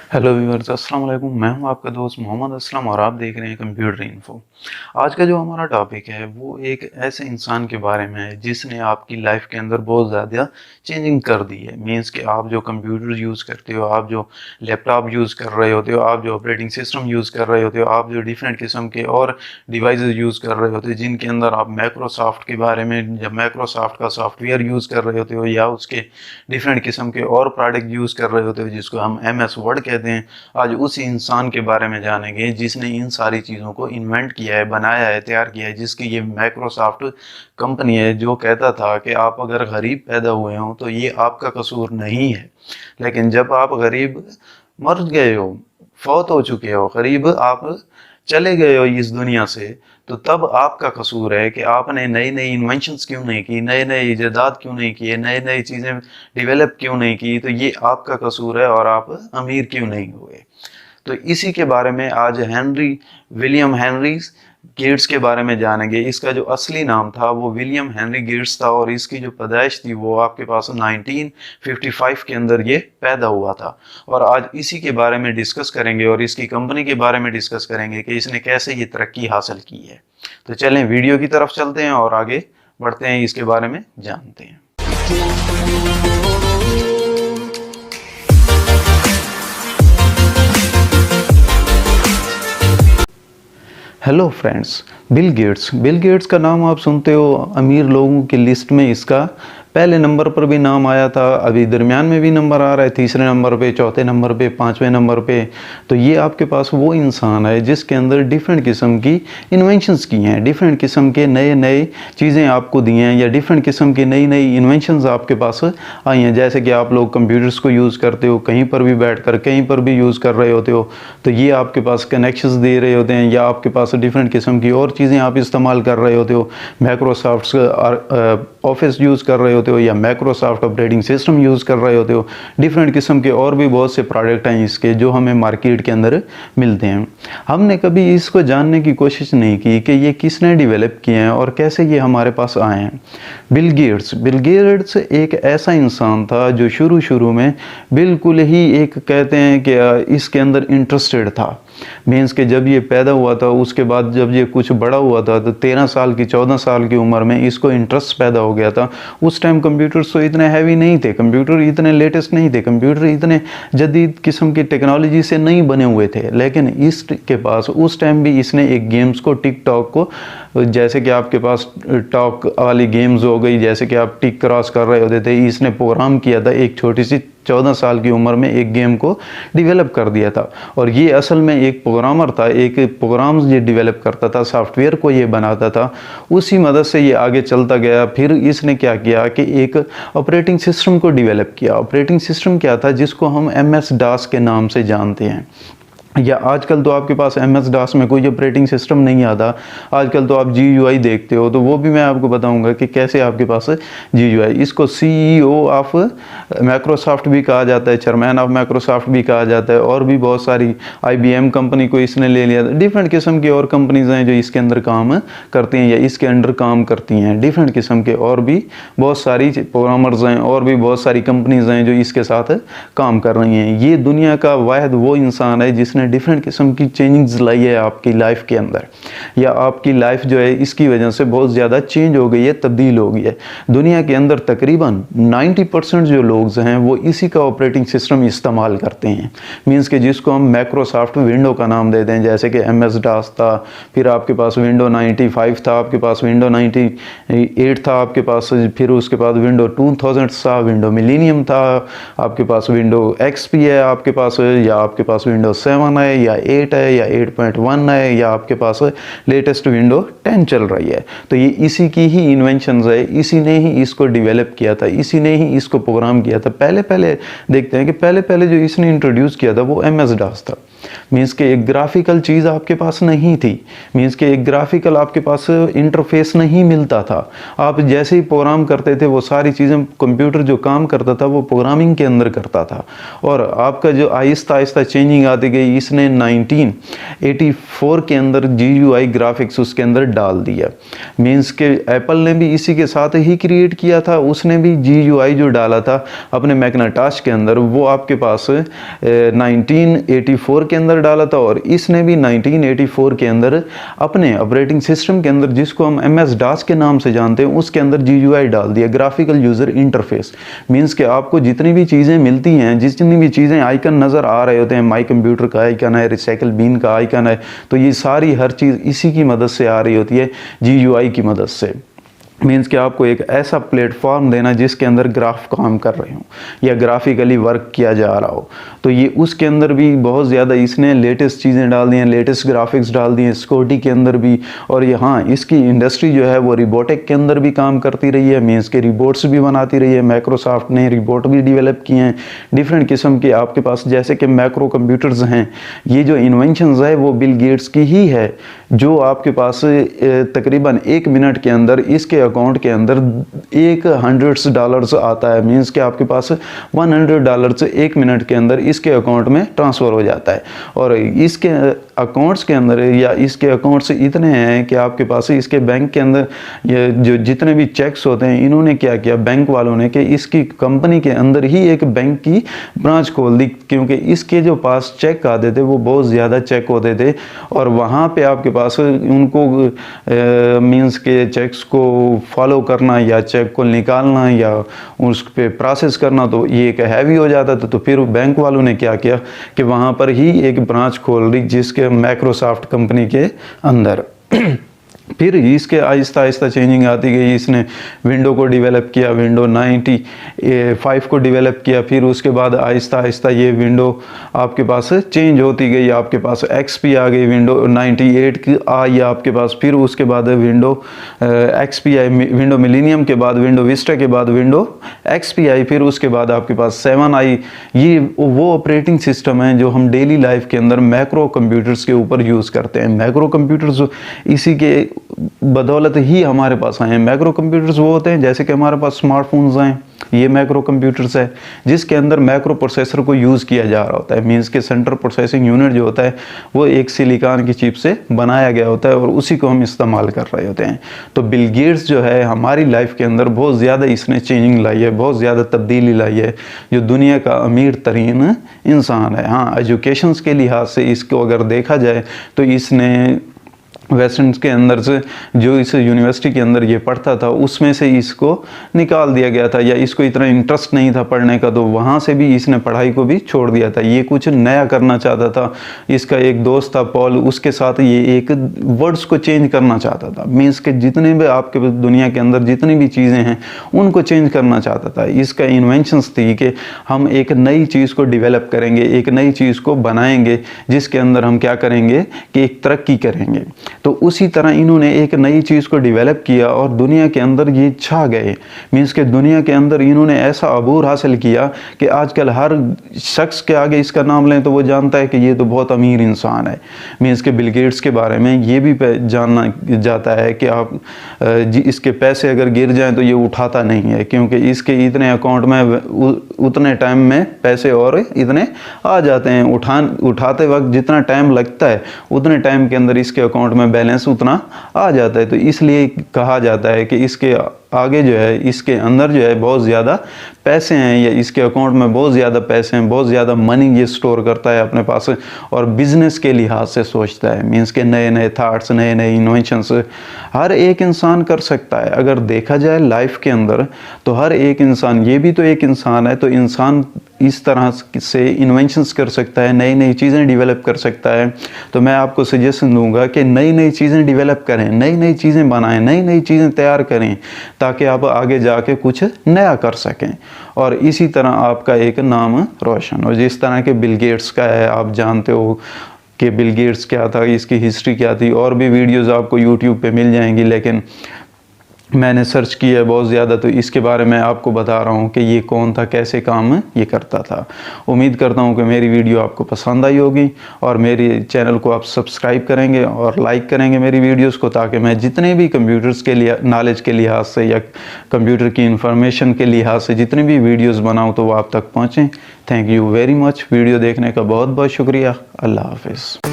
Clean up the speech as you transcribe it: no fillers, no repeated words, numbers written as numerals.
Hello viewers, अस्सलाम वालेकुम। मैं हूं आपका दोस्त मोहम्मद असलम और आप देख रहे हैं कंप्यूटर इन्फो। आज का जो हमारा टॉपिक है वो एक ऐसे इंसान के बारे में है जिसने आपकी लाइफ के अंदर बहुत ज़्यादा चेंजिंग कर दी है। मींस कि आप जो कंप्यूटर यूज़ करते हो, आप जो लैपटॉप यूज़ कर रहे होते हो, आप जो ऑपरेटिंग सिस्टम यूज़ कर रहे होते हो, आप जो डिफरेंट किस्म के और डिवाइसेस यूज़ कर रहे होते हो जिनके अंदर आप माइक्रोसॉफ्ट के बारे में, जब माइक्रोसॉफ्ट का सॉफ्टवेयर यूज़ कर रहे होते हो या उसके डिफरेंट किस्म के और प्रोडक्ट यूज़ कर रहे होते हो जिसको हम MS वर्ड कहते हैं। आज उस इंसान के बारे में जानेंगे जिसने इन सारी चीज़ों को इन्वेंट किया है, बनाया है, तैयार किया है, जिसकी ये माइक्रोसॉफ्ट कंपनी है, जो कहता था कि आप अगर गरीब पैदा हुए हो तो ये आपका कसूर नहीं है, लेकिन जब आप गरीब मर गए हो, फौत हो चुके हो, गरीब आप चले गए हो इस दुनिया से, तो तब आपका कसूर है कि आपने नई नई इन्वेंशंस क्यों नहीं की, नए नए इजादात क्यों नहीं किए, नई नई चीज़ें डेवलप क्यों नहीं की, तो ये आपका कसूर है और आप अमीर क्यों नहीं हुए। तो इसी के बारे में आज विलियम हेनरी गेट्स के बारे में जानेंगे। इसका जो असली नाम था वो विलियम हेनरी गेट्स था और इसकी जो पैदाइश थी वो आपके पास 1955 के अंदर ये पैदा हुआ था। और आज इसी के बारे में डिस्कस करेंगे और इसकी कंपनी के बारे में डिस्कस करेंगे कि इसने कैसे ये तरक्की हासिल की है। तो चलें वीडियो की तरफ चलते हैं और आगे बढ़ते हैं, इसके बारे में जानते हैं। हेलो फ्रेंड्स, बिल गेट्स का नाम आप सुनते हो, अमीर लोगों की लिस्ट में इसका पहले नंबर पर भी नाम आया था, अभी दरमियान में भी नंबर आ रहा है, तीसरे नंबर पे, चौथे नंबर पे, पाँचवें नंबर पे। तो ये आपके पास वो इंसान है जिसके अंदर डिफरेंट किस्म की इन्वेंशंस की हैं, डिफरेंट किस्म के नए नए चीज़ें आपको दी हैं या डिफरेंट किस्म की नई नई इन्वेंशंस आपके पास आई हैं। जैसे कि आप लोग कंप्यूटर्स को यूज़ करते हो, कहीं पर भी बैठ कर कहीं पर भी यूज़ कर रहे होते हो, तो ये आपके पास कनेक्शंस दे रहे होते हैं या आपके पास डिफरेंट किस्म की और चीज़ें आप इस्तेमाल कर रहे होते हो। माइक्रोसॉफ्ट ऑफिस यूज़ कर रहे होते हो या माइक्रोसॉफ्ट ऑपरेटिंग सिस्टम यूज़ कर रहे होते हो। डिफरेंट किस्म के और भी बहुत से प्रोडक्ट हैं इसके जो हमें मार्केट के अंदर मिलते हैं। हमने कभी इसको जानने की कोशिश नहीं की कि ये किसने डेवलप किए हैं और कैसे ये हमारे पास आए हैं। बिल गेट्स एक ऐसा इंसान था जो शुरू में बिल्कुल ही एक कहते हैं कि इसके अंदर इंटरेस्टेड था। मीन्स के जब ये पैदा हुआ था उसके बाद जब ये कुछ बड़ा हुआ था तो 13 साल की 14 साल की उम्र में इसको इंटरेस्ट पैदा हो गया था। उस टाइम कंप्यूटर्स तो इतने हैवी नहीं थे, कंप्यूटर इतने लेटेस्ट नहीं थे, कंप्यूटर इतने जदीद किस्म की टेक्नोलॉजी से नहीं बने हुए थे, लेकिन इसके पास उस टाइम भी इसने एक गेम्स को, टिकटॉक को, जैसे कि आपके पास टॉक वाली गेम्स हो गई, जैसे कि आप टिक क्रॉस कर रहे होते थे, इसने प्रोग्राम किया था, एक छोटी सी 14 साल की उम्र में एक गेम को डेवलप कर दिया था। और ये असल में एक प्रोग्रामर था, एक प्रोग्राम्स ये डेवलप करता था, सॉफ्टवेयर को ये बनाता था, उसी मदद से ये आगे चलता गया। फिर इसने क्या किया कि एक ऑपरेटिंग सिस्टम को डेवलप किया। ऑपरेटिंग सिस्टम क्या था, जिसको हम MS DOS के नाम से जानते हैं, या आजकल तो आपके पास MS DOS में कोई ऑपरेटिंग सिस्टम नहीं आता। आजकल तो आप GUI देखते हो, तो वो भी मैं आपको बताऊंगा कि कैसे आपके पास GUI। इसको CEO ऑफ माइक्रोसॉफ्ट भी कहा जाता है, चेयरमैन ऑफ माइक्रोसॉफ्ट भी कहा जाता है, और भी बहुत सारी IBM कंपनी को इसने ले लिया। डिफरेंट किस्म की और कंपनीज हैं जो इसके अंदर काम करती हैं या इसके अंडर काम करती हैं। डिफरेंट किस्म के और भी बहुत सारी प्रोग्रामर्स हैं और भी बहुत सारी कंपनीज हैं जो इसके साथ काम कर रही हैं। ये दुनिया का वाहिद वो इंसान है जिसने डिफरेंट किस्म की चेंजिंग्स लाई है आपकी लाइफ के अंदर, या आपकी लाइफ जो है इसकी वजह से बहुत ज़्यादा चेंज हो गई है, तब्दील हो गई है। दुनिया के अंदर तकरीबन 90% जो लोग हैं वो इसी का ऑपरेटिंग सिस्टम इस्तेमाल करते हैं। मींस के जिसको हम माइक्रोसॉफ्ट विंडो का नाम देते हैं, जैसे कि MS DOS था, फिर आपके पास विंडो 95 था, आपके पास विंडो 98 था, आपके पास फिर उसके बाद विंडो 2000 था, विंडो मिलीनियम था, आपके पास विंडो XP है आपके पास, या आपके पास विंडो 7 है या 8 है या 8.1 है, या आपके पास लेटेस्ट विंडो 10 चल रही है। तो ये इसी की ही इन्वेंशंस है, इसी ने ही इसको डेवलप किया था, इसी ने ही इसको प्रोग्राम किया था। पहले देखते हैं कि पहले जो इसने इंट्रोड्यूस किया था वो MS DOS था। मीन्स कि एक ग्राफिकल चीज़ आपके पास नहीं थी, मीन्स कि एक ग्राफिकल आपके पास इंटरफेस नहीं मिलता था। आप जैसे ही प्रोग्राम करते थे वो सारी चीज़ें, कंप्यूटर जो काम करता था वो प्रोग्रामिंग के अंदर करता था। और आपका जो आहिस्ता आहिस्ता चेंजिंग आती गई, इसने 1984 के अंदर GUI ग्राफिक्स उसके अंदर डाल दिया। मीन्स के एप्पल ने भी इसी के साथ ही क्रिएट किया था, उसने भी GUI जो डाला था अपने मैकनाटॉश के अंदर, वो आपके पास 1984 के अंदर डाला था। और इसने भी 1984 के अंदर अपने ऑपरेटिंग सिस्टम के अंदर, जिसको हम MS-DOS के नाम से जानते हैं, उसके अंदर GUI डाल दिया, ग्राफिकल यूज़र इंटरफेस। मीन्स कि आपको जितनी भी चीज़ें मिलती हैं, जितनी भी चीज़ें आइकन नज़र आ रहे होते हैं, माई कंप्यूटर का आइकन है, रिसाइकल बिन का आइकन है, तो ये सारी हर चीज़ इसी की मदद से आ रही होती है, GUI की मदद से। मीन्स कि आपको एक ऐसा प्लेटफॉर्म देना जिसके अंदर ग्राफ काम कर रहे हो या ग्राफिकली वर्क किया जा रहा हो। तो ये उसके अंदर भी बहुत ज़्यादा इसने लेटेस्ट चीज़ें डाल दी हैं, लेटेस्ट ग्राफिक्स डाल दिए हैं सिक्योरिटी के अंदर भी। और ये हाँ, इसकी इंडस्ट्री जो है वो रिबोटिक के अंदर भी काम करती रही है, मीन्स के रिबोट्स भी बनाती रही है। माइक्रोसॉफ्ट ने रिबोट भी डेवलप किए हैं डिफरेंट किस्म के आपके पास, जैसे कि मैक्रो कंप्यूटर्स हैं। ये जो इन्वेंशंस है वो बिल गेट्स की ही है, जो आपके पास तकरीबन 1 मिनट के अंदर इसके अकाउंट के अंदर $100 आता है। मीन्स कि आपके पास $100 1 मिनट के अंदर इसके अकाउंट में ट्रांसफ़र हो जाता है। और इसके अकाउंट्स के अंदर या इसके अकाउंट्स इतने हैं कि आपके पास इसके बैंक के अंदर ये जो जितने भी चेक्स होते हैं, इन्होंने क्या किया बैंक वालों ने कि इसकी कंपनी के अंदर ही एक बैंक की ब्रांच खोल दी, क्योंकि इसके जो पास चेक आते थे वो बहुत ज़्यादा चेक होते थे। और वहाँ पे आपके पास उनको मीन्स के चेक्स को फॉलो करना या चेक को निकालना या उस पर प्रोसेस करना, तो ये एक हैवी हो जाता था। तो फिर बैंक वालों ने क्या किया कि वहाँ पर ही एक ब्रांच खोल दी, जिसके माइक्रोसॉफ्ट कंपनी के अंदर। फिर इसके आहिस्ता आहिस्ता चेंजिंग आती गई, इसने विंडो को डेवलप किया, विंडो 95 को डेवलप किया। फिर उसके बाद आहिस्ता आहिस्ता ये विंडो आपके पास चेंज होती गई, आपके पास XP आ गई, विंडो 98 की आई आपके पास। फिर उसके बाद विंडो XP आई, विंडो मिलीनियम के बाद विंडो विस्टा के बाद विंडो XP आई। फिर उसके बाद आपके पास 7 आई। ये वो ऑपरेटिंग सिस्टम है जो हम डेली लाइफ के अंदर मैक्रो कंप्यूटर्स के ऊपर यूज़ करते हैं। मैक्रो कंप्यूटर्स इसी के बदौलत ही हमारे पास आए हैं। मैक्रो कंप्यूटर्स वो होते हैं जैसे कि हमारे पास स्मार्टफोन्स हैं, ये मैक्रो कंप्यूटर्स है जिसके अंदर मैक्रो प्रोसेसर को यूज़ किया जा रहा होता है। मीन्स के सेंट्रल प्रोसेसिंग यूनिट जो होता है वो एक सिलिकॉन की चिप से बनाया गया होता है और उसी को हम इस्तेमाल कर रहे होते हैं। तो बिल गेट्स जो है हमारी लाइफ के अंदर बहुत ज़्यादा इसने चेंजिंग लाई है, बहुत ज़्यादा तब्दीली लाई है, जो दुनिया का अमीर तरीन इंसान है। हाँ, एजुकेशन के लिहाज से इसको अगर देखा जाए तो इसने वेस्टर्न के अंदर से जो इस यूनिवर्सिटी के अंदर ये पढ़ता था उसमें से इसको निकाल दिया गया था, या इसको इतना इंटरेस्ट नहीं था पढ़ने का, तो वहाँ से भी इसने पढ़ाई को भी छोड़ दिया था। ये कुछ नया करना चाहता था। इसका एक दोस्त था पॉल, उसके साथ ये एक वर्ड्स को चेंज करना चाहता था। मीन्स के जितने भी आपके दुनिया के अंदर जितनी भी चीज़ें हैं उनको चेंज करना चाहता था। इसका इन्वेंशंस थी कि हम एक नई चीज़ को डेवलप करेंगे, एक नई चीज़ को बनाएंगे जिसके अंदर हम क्या करेंगे कि एक तरक्की करेंगे। तो उसी तरह इन्होंने एक नई चीज़ को डेवलप किया और दुनिया के अंदर ये छा गए। मीन्स के दुनिया के अंदर इन्होंने ऐसा अबूर हासिल किया कि आजकल हर शख्स के आगे इसका नाम लें तो वो जानता है कि ये तो बहुत अमीर इंसान है। मीन्स के बिल गेट्स के बारे में ये भी जानना जाता है कि आप इसके पैसे अगर गिर जाएं तो ये उठाता नहीं है, क्योंकि इसके इतने अकाउंट में उतने टाइम में पैसे और इतने आ जाते हैं। उठाते वक्त जितना टाइम लगता है उतने टाइम के अंदर इसके अकाउंट में बैलेंस उतना आ जाता है। तो इसलिए कहा जाता है कि इसके आगे जो है, इसके अंदर जो है बहुत ज़्यादा पैसे हैं, या इसके अकाउंट में बहुत ज़्यादा पैसे हैं, बहुत ज़्यादा मनी ये स्टोर करता है अपने पास और बिज़नेस के लिहाज से सोचता है। मीन्स के नए नए थाट्स, नए नए इन्वेंशंस हर एक इंसान कर सकता है। अगर देखा जाए लाइफ के अंदर तो हर एक इंसान, ये भी तो एक इंसान है, तो इंसान इस तरह से इन्वेंशंस कर सकता है, नई नई चीज़ें डेवलप कर सकता है। तो मैं आपको सजेशन दूंगा कि नई नई चीज़ें डेवलप करें, नई नई चीज़ें बनाएं, नई नई चीज़ें तैयार करें, ताकि आप आगे जाके कुछ नया कर सकें और इसी तरह आपका एक नाम रोशन हो। जिस तरह के बिल गेट्स का है, आप जानते हो कि बिल गेट्स क्या था, इसकी हिस्ट्री क्या थी, और भी वीडियोज़ आपको यूट्यूब पे मिल जाएंगी। लेकिन मैंने सर्च किया है बहुत ज़्यादा, तो इसके बारे में आपको बता रहा हूँ कि ये कौन था, कैसे काम ये करता था। उम्मीद करता हूँ कि मेरी वीडियो आपको पसंद आई होगी और मेरे चैनल को आप सब्सक्राइब करेंगे और लाइक करेंगे मेरी वीडियोस को, ताकि मैं जितने भी कंप्यूटर्स के लिए नॉलेज के लिहाज से या कंप्यूटर की इंफॉर्मेशन के लिहाज से जितनी भी वीडियोज़ बनाऊँ तो वो आप तक पहुँचें। Thank you very much. Video देखने का बहुत बहुत शुक्रिया। अल्लाह हाफिज़।